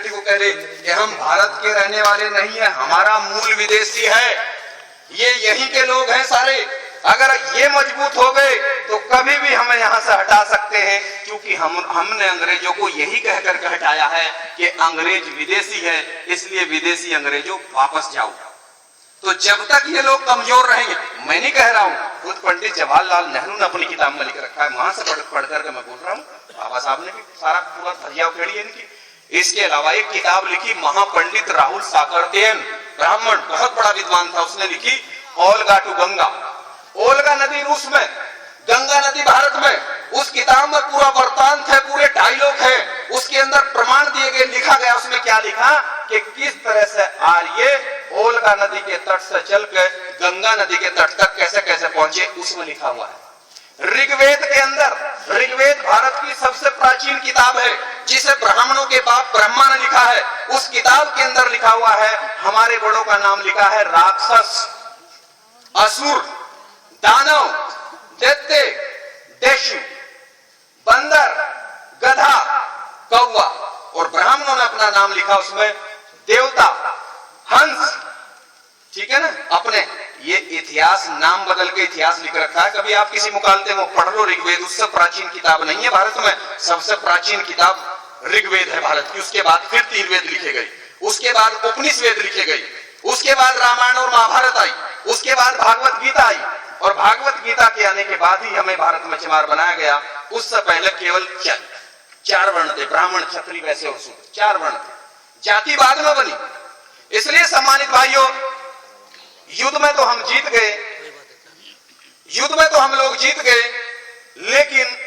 University को कह रहे कि हम भारत के रहने वाले नहीं है, हमारा मूल विदेशी है, ये यहीं के लोग हैं सारे। अगर ये मजबूत हो गए तो कभी भी हमें यहाँ से हटा सकते हैं, क्योंकि हमने अंग्रेजों को यही कह करके हटाया है कि अंग्रेज विदेशी है, इसलिए विदेशी अंग्रेजों वापस जाओ। तो जब तक ये लोग कमजोर रहेंगे, मैं नहीं कह रहा हूँ, खुद पंडित जवाहरलाल नेहरू ने अपनी किताब में लिख रखा है, वहां से पढ़ करके मैं बोल रहा हूँ, बाबा साहब ने भी सारा पूरा धजिया उखेड़ी है इनकी। इसके अलावा एक किताब लिखी महापंडित राहुल साकरतेन, ब्राह्मण, बहुत बड़ा विद्वान था, उसने लिखी ओल्गा टू गंगा। ओल्गा नदी रूस में, गंगा नदी भारत में। उस किताब में पूरा वृत्तांत है, पूरे डायलॉग है, उसके अंदर प्रमाण दिए गए, लिखा गया। उसमें क्या लिखा कि किस तरह से आर्य ओल्गा नदी के तट से चलकर गंगा नदी के तट तक कैसे कैसे पहुंचे, उसमें लिखा हुआ है। ऋग्वेद के अंदर, ऋग्वेद भारत की सबसे प्राचीन किताब है, जिसे ब्राह्मणों के बाप ब्रह्मा ने लिखा है। उस किताब के अंदर लिखा हुआ है, हमारे बड़ों का नाम लिखा है राक्षस, असुर, दानव, दैत्य, देशु, बंदर, गधा, कौवा, और ब्राह्मणों ने अपना नाम लिखा उसमें देवता, हंस। ठीक है ना, अपने ये इतिहास नाम बदल के इतिहास लिख रखा है। कभी आप किसी मुकालते में पढ़ लो ऋग्वेद, उससे प्राचीन किताब नहीं है भारत में, सबसे प्राचीन किताब ऋग्वेद है भारत की। उसके बाद फिर 3 वेद लिखे गए, उसके बाद उपनिषद लिखे गए, उसके बाद रामायण और महाभारत आई, उसके बाद भागवत गीता आई, और भागवत गीता के आने के बाद ही हमें भारत में चमार बनाया गया। उससे पहले केवल 4 वर्ण थे, ब्राह्मण, क्षत्रिय, वैश्य और शूद्र, 4 वर्ण थे, जाति बाद में बनी। इसलिए सम्मानित भाइयों, युद्ध में तो हम जीत गए, युद्ध में तो हम लोग जीत गए, लेकिन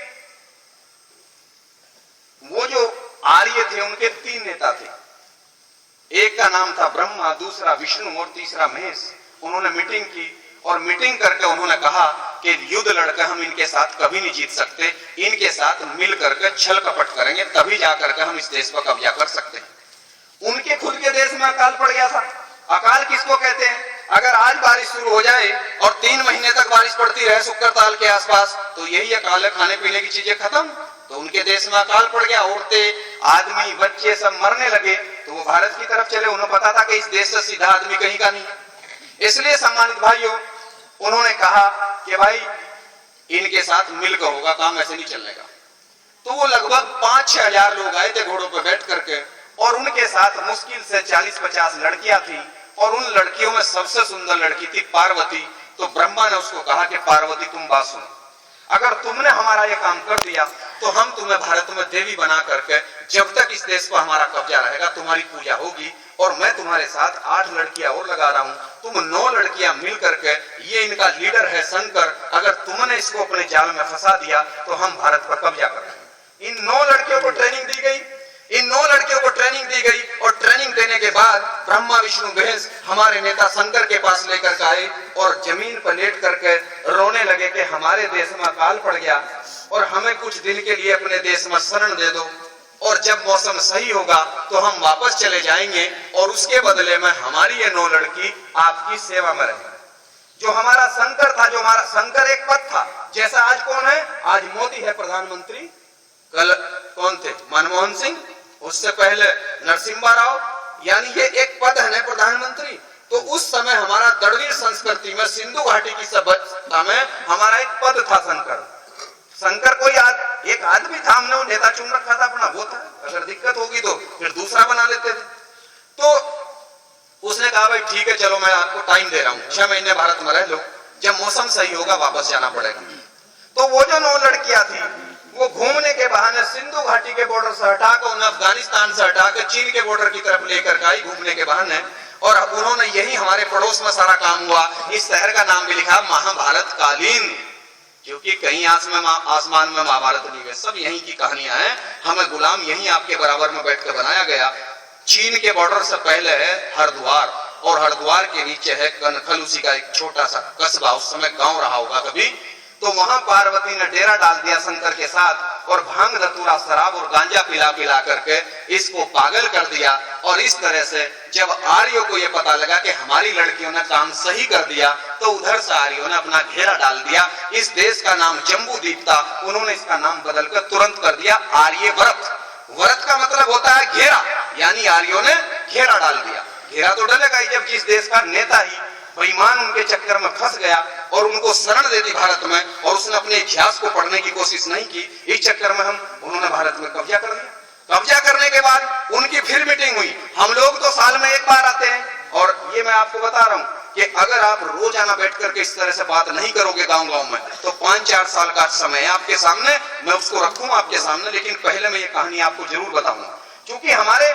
वो जो आर्य थे उनके 3 नेता थे। एक का नाम था ब्रह्मा, दूसरा विष्णु और तीसरा महेश। उन्होंने मीटिंग की और मीटिंग करके उन्होंने कहा कि युद्ध लड़कर हम इनके साथ कभी नहीं जीत सकते, इनके साथ मिल करके छल कपट करेंगे, तभी जाकर के हम इस देश पर कब्जा कर सकते हैं। उनके खुद के देश में अकाल पड़ गया था। अकाल किसको कहते हैं? अगर आज बारिश शुरू हो जाए और 3 महीने तक बारिश पड़ती रहे शुक्र ताल के आसपास, तो यही अकाल है, खाने पीने की चीजें खत्म। तो उनके देश में अकाल पड़ गया, औरतें, आदमी, बच्चे सब मरने लगे, तो वो भारत की तरफ चले। उन्हें पता था कि इस देश से सीधा आदमी कहीं का नहीं। इसलिए सम्मानित भाइयों, उन्होंने कहा कि भाई इनके साथ मिलकर होगा काम, ऐसे नहीं चलेगा। तो वो लगभग 5-6 हजार लोग आए थे घोड़ों पर बैठ करके, और उनके साथ मुश्किल से 40-50 लड़कियां थी, और उन लड़कियों में सबसे सुंदर लड़की थी पार्वती। तो ब्रह्मा ने उसको कहा कि पार्वती तुम बात सुनो, अगर तुमने हमारा ये काम कर दिया तो हम तुम्हें भारत में देवी बना करके, जब तक इस देश पर हमारा कब्जा रहेगा, तुम्हारी पूजा होगी, और मैं तुम्हारे साथ 8 लड़कियां और लगा रहा हूं, तुम 9 लड़कियां मिल करके, ये इनका लीडर है शंकर, अगर तुमने इसको अपने जाल में फंसा दिया तो हम भारत पर कब्जा करेंगे। इन 9 लड़कियों को ट्रेनिंग दी गई, इन 9 लड़कियों को ट्रेनिंग दी गई, और ट्रेनिंग देने के बाद ब्रह्मा विष्णु महेश हमारे नेता शंकर के पास लेकर आए, और जमीन पर लेट करके रोने लगे कि हमारे देश में अकाल पड़ गया, और हमें कुछ दिन के लिए अपने देश में शरण दे दो, और जब मौसम सही होगा तो हम वापस चले जाएंगे, और उसके बदले में हमारी ये 9 लड़की आपकी सेवा में रहेगी। जो हमारा शंकर था, जो हमारा शंकर एक पद था, जैसा आज कौन है? आज मोदी है प्रधानमंत्री, कल कौन थे? मनमोहन सिंह, उससे पहले नरसिम्हा राव, यानी ये एक पद है ना प्रधानमंत्री। तो उस समय हमारा द्रविड़ संस्कृति में, सिंधु घाटी की सभ्यता में हमारा एक पद था शंकर। शंकर कोई एक आदमी था, हमने वो नेता चुन रखा था अपना, वो था। अगर दिक्कत होगी तो फिर दूसरा बना लेते थे। तो उसने कहा भाई ठीक है, चलो मैं आपको टाइम दे रहा हूँ, 6 महीने भारत में रह लो, जब मौसम सही होगा वापस जाना पड़ेगा। तो वो जो 9 लड़कियां थी, वो घूमने के बहाने सिंधु घाटी के बॉर्डर से हटाकर, उन्हें अफगानिस्तान से हटाकर चीन के बॉर्डर की तरफ लेकर आई घूमने के बहाने, और उन्होंने यही हमारे पड़ोस में सारा काम हुआ। इस शहर का नाम भी लिखा महाभारत कालीन, क्योंकि कहीं आसमान में महाभारत नहीं है, सब यहीं की कहानियां हैं। हमें गुलाम यहीं आपके बराबर में बैठकर बनाया गया। चीन के बॉर्डर से पहले है हरिद्वार, और हरिद्वार के नीचे है कनखल, उसी का एक छोटा सा कस्बा, उस समय गांव रहा होगा कभी। तो वहां पार्वती ने डेरा डाल दिया शंकर के साथ, और भांग धतूरा शराब और गांजा पिला पिला करके इसको पागल कर दिया। और इस तरह से जब आर्यों को यह पता लगा कि हमारी लड़कियों ने काम सही कर दिया, तो उधर से आर्यों ने अपना घेरा डाल दिया। इस देश का नाम जम्बू द्वीप था, उन्होंने इसका नाम बदलकर तुरंत कर दिया आर्यव्रत। व्रत का मतलब होता है घेरा, यानी आर्यों ने घेरा डाल दिया। घेरा तो डलेगा ही जब जिस देश का नेता ही बेईमान उनके चक्कर में फंस गया और उनको शरण दे दी भारत में, और उसने अपने इतिहास को पढ़ने की कोशिश नहीं की, इस चक्कर में उन्होंने भारत में कब्जा कर लिया। कब्जा करने के बाद उनकी फिर मीटिंग हुई। हम लोग तो साल में एक बार आते हैं, और ये मैं आपको बता रहा हूं कि अगर आप रोजाना बैठ करके इस तरह से बात नहीं करोगे गांव-गांव में, तो 5-4 साल का समय है आपके सामने, मैं उसको रखूंगा आपके सामने। लेकिन पहले मैं ये कहानी आपको जरूर बताऊंगा, क्योंकि हमारे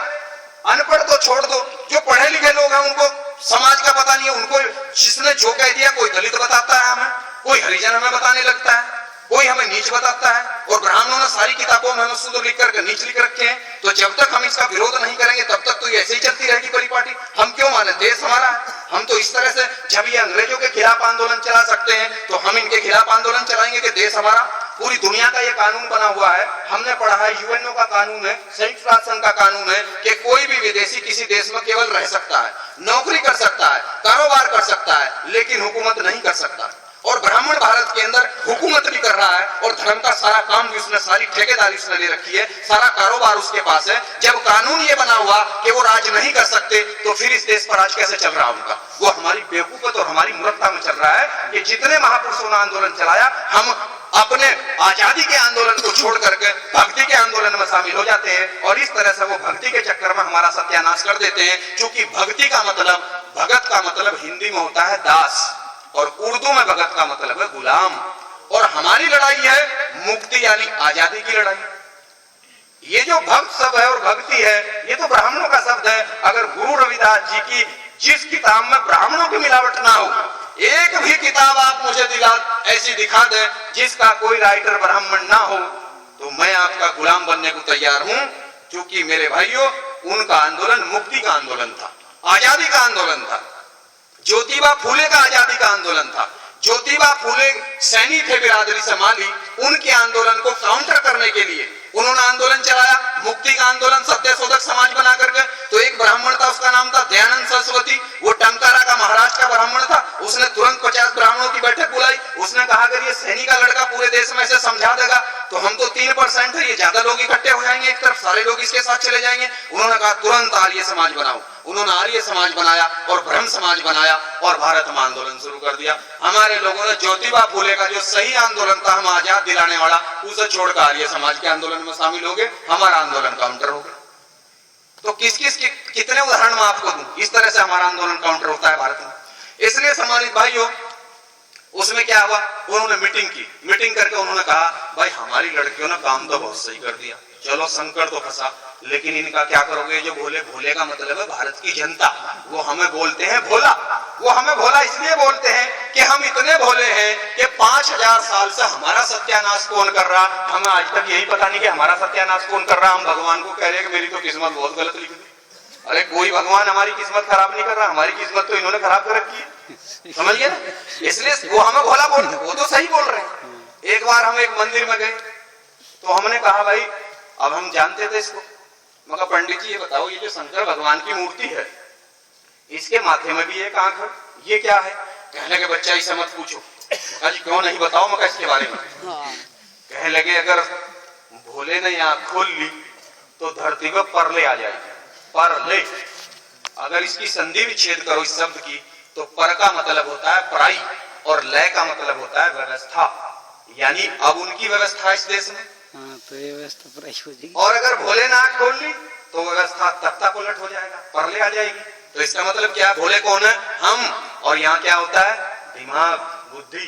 अनपढ़ तो छोड़ दो, जो पढ़े लिखे लोग हैं उनको समाज का पता नहीं है। उनको जिसने जो कह दिया, कोई दलित बताता है हमें, कोई हरिजन हमें बताने लगता है, कोई हमें नीच बताता है, और ब्राह्मणों ने सारी किताबों में हमें शुद्ध लिख करके नीच लिख रखे हैं। तो जब तक हम इसका विरोध नहीं करेंगे तब तक तो ये ऐसे ही चलती रहेगी परिपाटी। हम क्यों माने, देश हमारा है। हम तो इस तरह से, जब ये अंग्रेजों के खिलाफ आंदोलन चला सकते हैं तो हम इनके खिलाफ आंदोलन चलाएंगे कि देश हमारा। पूरी दुनिया का ये कानून बना हुआ है, हमने पढ़ा है, यूएनओ का कानून है, संयुक्त राष्ट्र संघ का कानून है कि कोई भी विदेशी किसी देश में केवल रह सकता है, नौकरी कर सकता है, कारोबार कर सकता है, लेकिन हुकूमत नहीं कर सकता। और ब्राह्मण भारत के अंदर हुकूमत भी कर रहा है, और धर्म का सारा काम भी उसने, सारी ठेकेदारी उसने ले रखी है, सारा कारोबार उसके पास है। जब कानून ये बना हुआ कि वो राज नहीं कर सकते, तो फिर इस देश पर राज कैसे चल रहा उनका? वो हमारी बेवकूफत और हमारी मूर्खता में चल रहा है कि जितने महापुरुषों ने आंदोलन चलाया, हम अपने आजादी के आंदोलन को छोड़ करके भक्ति के आंदोलन में शामिल हो जाते हैं, और इस तरह से वो भक्ति के चक्कर में हमारा सत्यानाश कर देते हैं। क्योंकि भक्ति का मतलब, भगत का मतलब हिंदी में होता है दास, और उर्दू में भगत का मतलब है गुलाम। और हमारी लड़ाई है मुक्ति यानी आजादी की लड़ाई। ये जो भक्त शब्द है और भक्ति है, ये तो ब्राह्मणों का शब्द है। अगर गुरु रविदास जी की जिस किताब में ब्राह्मणों की मिलावट ना हो, एक भी किताब आप मुझे ऐसी दिखा दे जिसका कोई राइटर ब्राह्मण ना हो, तो मैं आपका गुलाम बनने को तैयार हूं। क्योंकि मेरे भाइयों, उनका आंदोलन मुक्ति का आंदोलन था, आजादी का आंदोलन था। ज्योतिबा फूले का आजादी का आंदोलन था। ज्योतिबा फूले सैनिक थे बिरादरी संभाली, उनके आंदोलन को काउंटर करने के लिए उन्होंने आंदोलन चलाया, मुक्ति का आंदोलन, सत्यशोधक समाज बना करके। तो एक ब्राह्मण था, उसका नाम था दयानंद सरस्वती, वो टंकारा का महाराष्ट्र का ब्राह्मण था। उसने तुरंत 50 ब्राह्मणों की बैठक बुलाई। उसने कहा अगर ये सैनिक का लड़का पूरे देश में ऐसे समझा देगा तो हम तो 3% है, ये ज्यादा लोग इकट्ठे हो जाएंगे, एक तरफ सारे लोग इसके साथ चले जाएंगे। उन्होंने कहा तुरंत आर्य समाज बनाओ। उन्होंने आर्य समाज बनाया और ब्रह्म समाज बनाया, और भारत में आंदोलन शुरू कर दिया। हमारे लोगों ने ज्योतिबा फूले का जो सही आंदोलन था, हम आजाद दिलाने वाला, उसे छोड़कर आर्य समाज के आंदोलन में शामिल हो गए। हमारा आंदोलन काउंटर हो गया। तो कितने उदाहरण मैं आपको दूं, इस तरह से हमारा आंदोलन काउंटर होता है भारत में। इसलिए सम्मानित भाइयों, उसमें क्या हुआ, उन्होंने मीटिंग की। मीटिंग करके उन्होंने कहा भाई हमारी लड़कियों ने काम तो बहुत सही कर दिया, चलो संकट तो फंसा, लेकिन इनका क्या करोगे? जो भोले, भोले का मतलब है भारत की जनता, वो हमें बोलते हैं भोला। वो हमें भोला इसलिए बोलते हैं कि हम इतने भोले हैं कि 5000 साल से हमारा सत्यानाश कौन कर रहा, हमें आज तक यही पता नहीं कि हमारा सत्यानाश कौन कर रहा। हम भगवान को कह रहे हैं कि मेरी तो किस्मत बहुत गलत लिखी थी। अरे कोई भगवान हमारी किस्मत खराब नहीं कर रहा, हमारी किस्मत तो इन्होंने खराब कर रखी है, समझ गए? इसलिए वो हमें भोला बोल रहे, वो तो सही बोल रहे हैं। एक बार हम एक मंदिर में गए तो हमने कहा भाई, अब हम जानते थे इसको, मगर पंडित जी ये बताओ, ये जो शंकर भगवान की मूर्ति है, इसके माथे में भी एक आंख है, ये क्या है? कहने लगे बच्चा इसे मत पूछो। आज क्यों नहीं बताओ मगर इसके बारे में? कहने लगे अगर भोले ने आंख खोल ली तो धरती पर परले आ जाएगी। परले, अगर इसकी संधि विच्छेद करो इस शब्द की, तो पर का मतलब होता है पराई, और लय का मतलब होता है व्यवस्था। यानी अब उनकी व्यवस्था इस देश में, तो ये व्यवस्था पराई हो जाएगी। और अगर भोले ने आंख खोल ली तो व्यवस्था तख्ता पलट हो जाएगा, परले आ जाएगी। तो इसका मतलब क्या है? भोले कौन है? हम। और यहाँ क्या होता है? दिमाग, बुद्धि।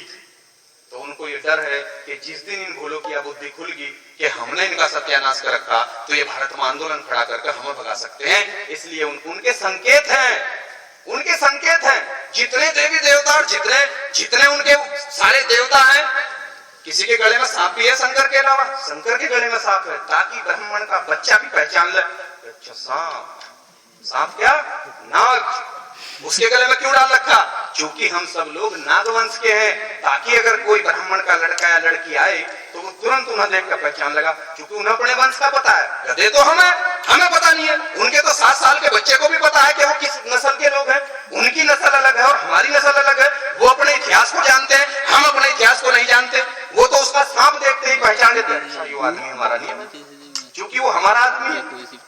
तो उनको ये डर है कि जिस दिन इन भोलों की बुद्धि खुलगी कि हमने इनका सत्यानाश कर रखा, तो ये भारत में आंदोलन खड़ा करके हमें भगा सकते हैं। इसलिए उनके संकेत हैं, उनके संकेत हैं। जितने देवी देवता और जितने उनके सारे देवता हैं, किसी के गले में सांप भी है शंकर के अलावा, शंकर के गले में सांप है, ताकि ब्राह्मण का बच्चा भी पहचान ले, अच्छा सांप। सांप क्या? नाग। उसके गले में क्यों डाल रखा? क्योंकि हम सब लोग नागवंश के हैं, ताकि अगर कोई ब्राह्मण का लड़का या लड़की आए तो वो तुरंत उन्हें देखकर पहचान लगा, क्योंकि उन्हें अपने वंश का पता है। गधे तो हमें पता नहीं है। उनके तो 7 साल के बच्चे को भी पता है कि वो किस नस्ल के लोग हैं। उनकी नस्ल अलग है और हमारी नस्ल अलग है। वो अपने इतिहास को जानते हैं, हम अपने इतिहास को नहीं जानते। वो तो उसका सांप देखते ही पहचान लेते हैं, अच्छा ये आदमी हमारा नहीं है, क्योंकि वो हमारा आदमी है,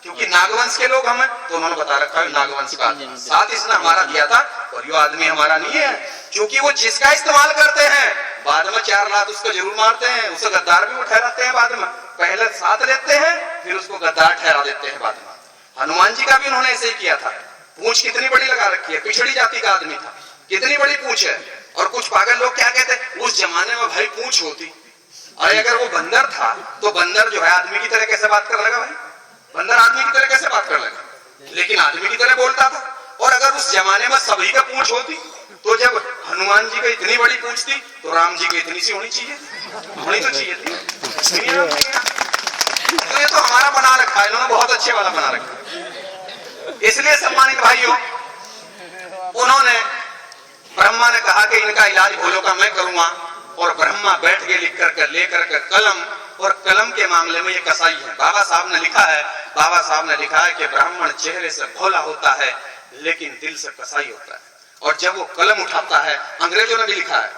क्योंकि नागवंश के लोग लोग हमें, तो उन्होंने बता रखा है नागवंश का आदमी। साथ इसने हमारा दिया था और ये आदमी हमारा नहीं है, क्योंकि वो जिसका इस्तेमाल करते हैं बाद में 4 लात उसको जरूर मारते हैं, उसे गद्दार भी वो ठहराते हैं बाद में। पहले साथ लेते हैं फिर उसको गद्दार ठहरा देते हैं बाद में। हनुमान जी का भी उन्होंने ऐसे ही किया था। पूंछ कितनी बड़ी लगा रखी है, पिछड़ी जाति का आदमी था, कितनी बड़ी पूंछ है। और कुछ पागल लोग क्या कहते हैं, उस जमाने में भाई पूंछ होती, अरे अगर वो बंदर था तो बंदर जो है आदमी की तरह कैसे बात कर लगा भाई? बंदर आदमी की तरह कैसे बात कर लगा? लेकिन आदमी की तरह बोलता था। और अगर उस जमाने में सभी का पूंछ होती, तो जब हनुमान जी की इतनी बड़ी पूंछ थी तो राम जी की इतनी सी होनी चाहिए, होनी तो चाहिए थी। तो ये तो हमारा बना रखा है, इन्होंने बहुत अच्छे वाला बना रखा है। इसलिए सम्मानित भाइयों, उन्होंने ब्रह्मा ने कहा कि इनका इलाज भूलों का मैं करूंगा, और ब्रह्मा बैठ के लिख कर लेकर के कलम, और कलम के मामले में ये कसाई है। बाबा साहब ने लिखा है, बाबा साहब ने लिखा है कि ब्राह्मण चेहरे से भोला होता है लेकिन दिल से कसाई होता है। और जब वो कलम उठाता है, अंग्रेजों ने भी लिखा है,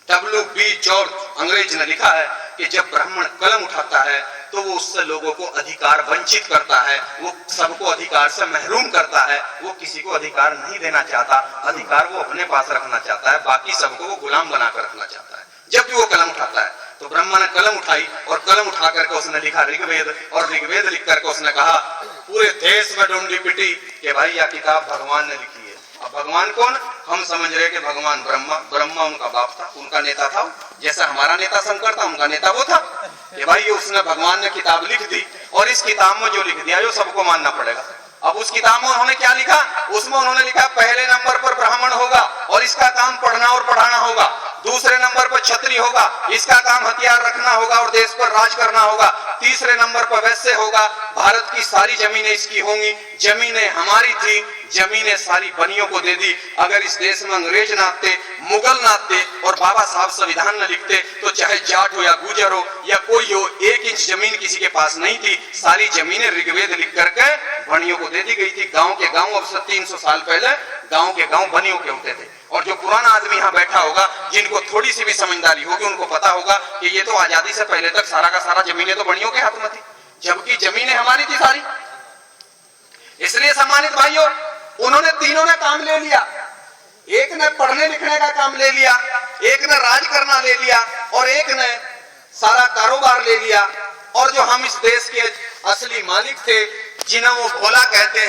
W.B. जॉर्ज अंग्रेज ने लिखा है कि जब ब्राह्मण कलम उठाता है तो वो उससे लोगों को अधिकार वंचित करता है, वो सबको अधिकार से महरूम करता है, वो किसी को अधिकार नहीं देना चाहता, अधिकार वो अपने पास रखना चाहता है, बाकी सबको वो गुलाम बनाकर रखना चाहता है। जब भी वो कलम उठाता है, तो ब्रह्मा ने कलम उठाई और कलम उठा करके उसने लिखा ऋग्वेद, और ऋग्वेद लिख करके उसने कहा पूरे देश में ढूंढी पिटी कि भाई यह किताब भगवान ने लिखी है। अब भगवान कौन? हम समझ रहे कि भगवान ब्रह्मा, ब्रह्मा उनका बाप था, उनका नेता था, जैसा हमारा नेता शंकर था उनका नेता वो था। कि भाई उसने, भगवान ने किताब लिख दी, और इस किताब में जो लिख दिया वो सबको मानना पड़ेगा। अब उस किताब में उन्होंने क्या लिखा? उसमें उन्होंने लिखा पहले नंबर पर ब्राह्मण होगा और इसका काम पढ़ना और पढ़ाना होगा, दूसरे नंबर पर क्षत्रिय होगा, इसका काम हथियार रखना होगा और देश पर राज करना होगा, तीसरे नंबर पर वैश्य होगा, भारत की सारी जमीनें इसकी होंगी, जमीनें हमारी थी, जमीनें सारी बनियों को दे दी। अगर इस देश में अंग्रेज ना आते, मुगल ना आते और बाबा साहब संविधान न लिखते, तो चाहे जाट हो या गुजर हो या कोई हो, 1 इंच जमीन किसी के पास नहीं थी। सारी जमीनें ऋग्वेद लिख करके बनियों को दे दी गई थी। गांव के गांव, अब से 300 साल पहले गांव के गांव बनियों के होते थे। और जो पुराना आदमी यहाँ बैठा होगा, जिनको थोड़ी सी भी समझदारी होगी, उनको पता होगा कि ये तो आजादी से पहले तक सारा का सारा जमीनें तो बनियों के हाथ में थी, जबकि जमीनें हमारी थी सारी। इसलिए सम्मानित भाइयों, उन्होंने तीनों ने काम ले लिया। एक ने पढ़ने लिखने का काम ले लिया, एक ने राज करना ले लिया, और एक ने सारा कारोबार ले लिया। और जो हम इस देश के असली मालिक थे, जिन्हें वो भोला कहते हैं,